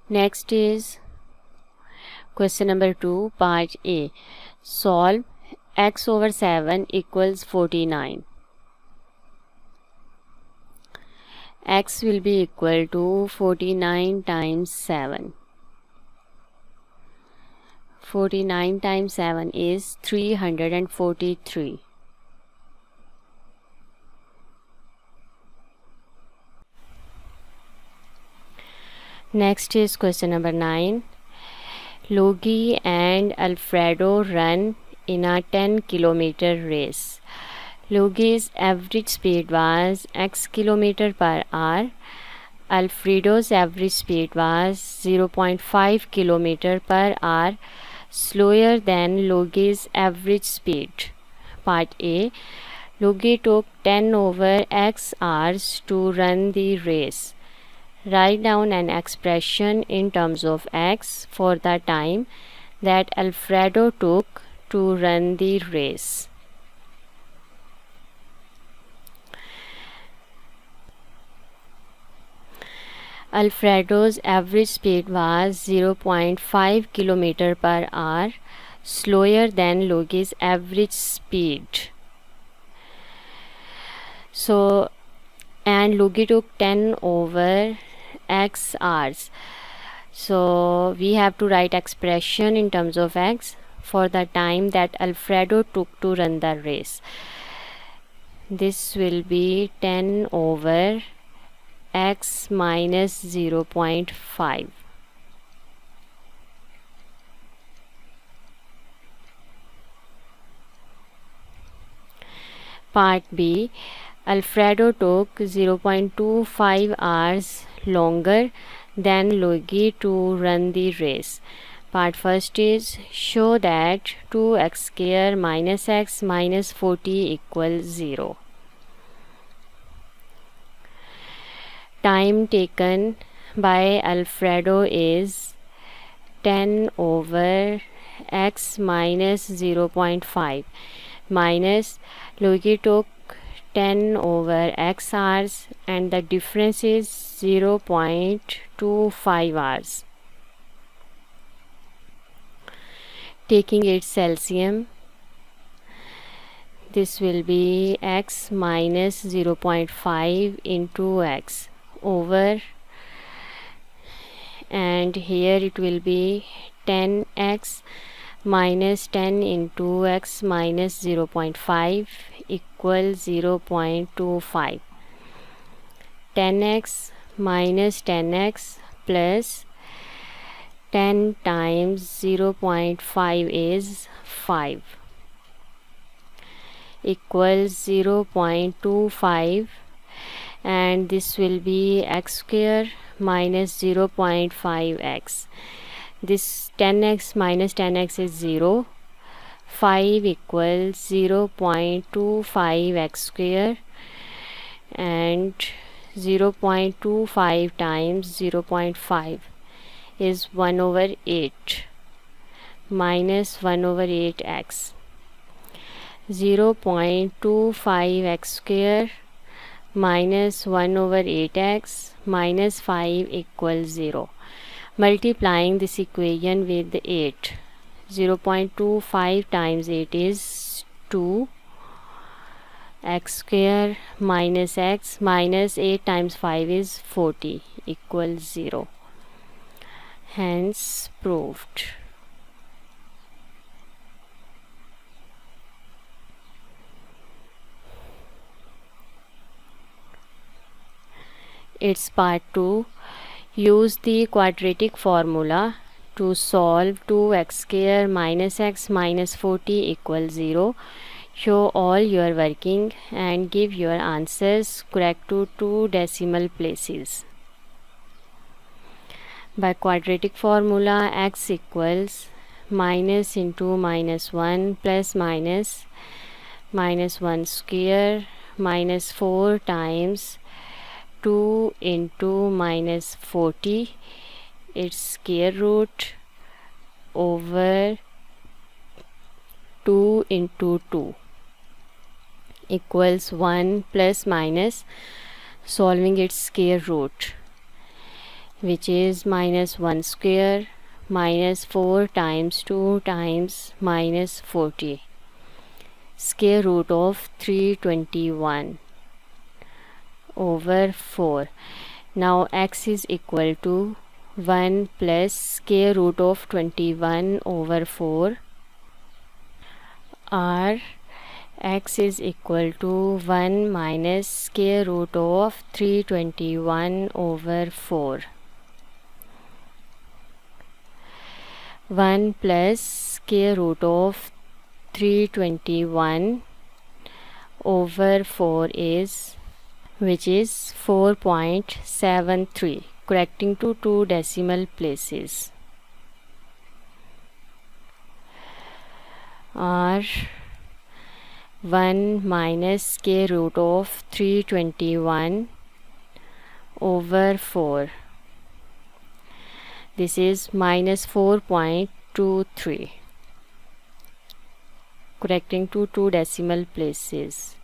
Next is question number 2, part A. Solve x over 7 equals 49. X will be equal to 49 times 7. 49 times 7 is 343. Next is question number 9. Logie and Alfredo run in a 10-kilometer race. Logie's average speed was x km per hour. Alfredo's average speed was 0.5 km per hour, slower than Logie's average speed. Part A. Logie took 10 over x hours to run the race. Write down an expression in terms of x for the time that Alfredo took to run the race. Alfredo's average speed was 0.5 km per hour, slower than Logie's average speed. And Logie took 10 over x hours. So we have to write expression in terms of x for the time that Alfredo took to run the race. This will be 10 over x minus 0.5. Part B. Alfredo took 0.25 hours longer than Logie to run the race. Part first is show that 2x square minus x minus 40 equals 0. Time taken by Alfredo is 10 over x minus 0.5 minus Logie took 10 over x hours and the difference is 0.25 hours. Taking its LCM, this will be x minus 0.5 into x over, and here it will be 10x minus 10 into x minus 0.5 equals 0.25. 10x minus 10x plus 10 times 0.5 is 5 equals 0.25, and this will be x square minus 0.5x. This 10x minus 10x is 0. 5 equals 0.25 x square, and 0.25 times 0.5 is 1 over 8 minus 1 over 8x. 0.25 x square minus 1 over 8x minus 5 equals 0. Multiplying this equation with 8, 0.25 times 8 is 2, x square minus x minus 8 times 5 is 40 equals 0. Hence proved. It's part 2. Use the quadratic formula to solve 2x square minus x minus 40 equals 0. Show all your working and give your answers correct to 2 decimal places. By quadratic formula, x equals minus into minus 1 plus minus 1 square minus 4 times 2 into minus 40, its square root over 2 into 2 equals 1 plus minus solving its square root. which is minus 1 square minus 4 times 2 times minus 40. Square root of 321 over 4. Now x is equal to 1 plus square root of 21 over 4, or x is equal to 1 minus square root of 321 over 4. 1 plus square root of 321 over 4 is, which is 4.73, correcting to 2 decimal places, or 1 minus square root of 321 over 4. This is minus 4.23, correcting to 2 decimal places.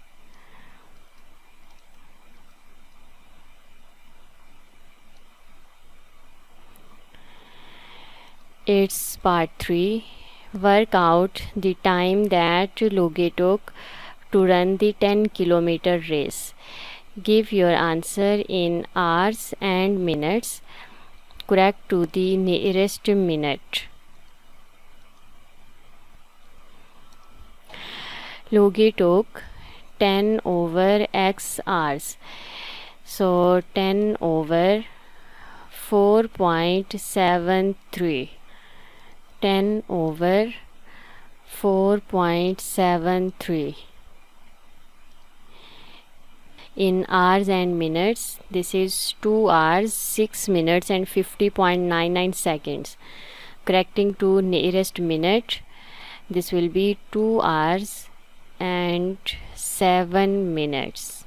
It's part 3. Work out the time that Logie took to run the 10-kilometer race. Give your answer in hours and minutes, correct to the nearest minute. Logie took 10 over x hours. So 10 over 4.73. 10 over 4.73. In hours and minutes, this is 2 hours 6 minutes and 50.99 seconds. Correcting to nearest minute, this will be 2 hours and 7 minutes.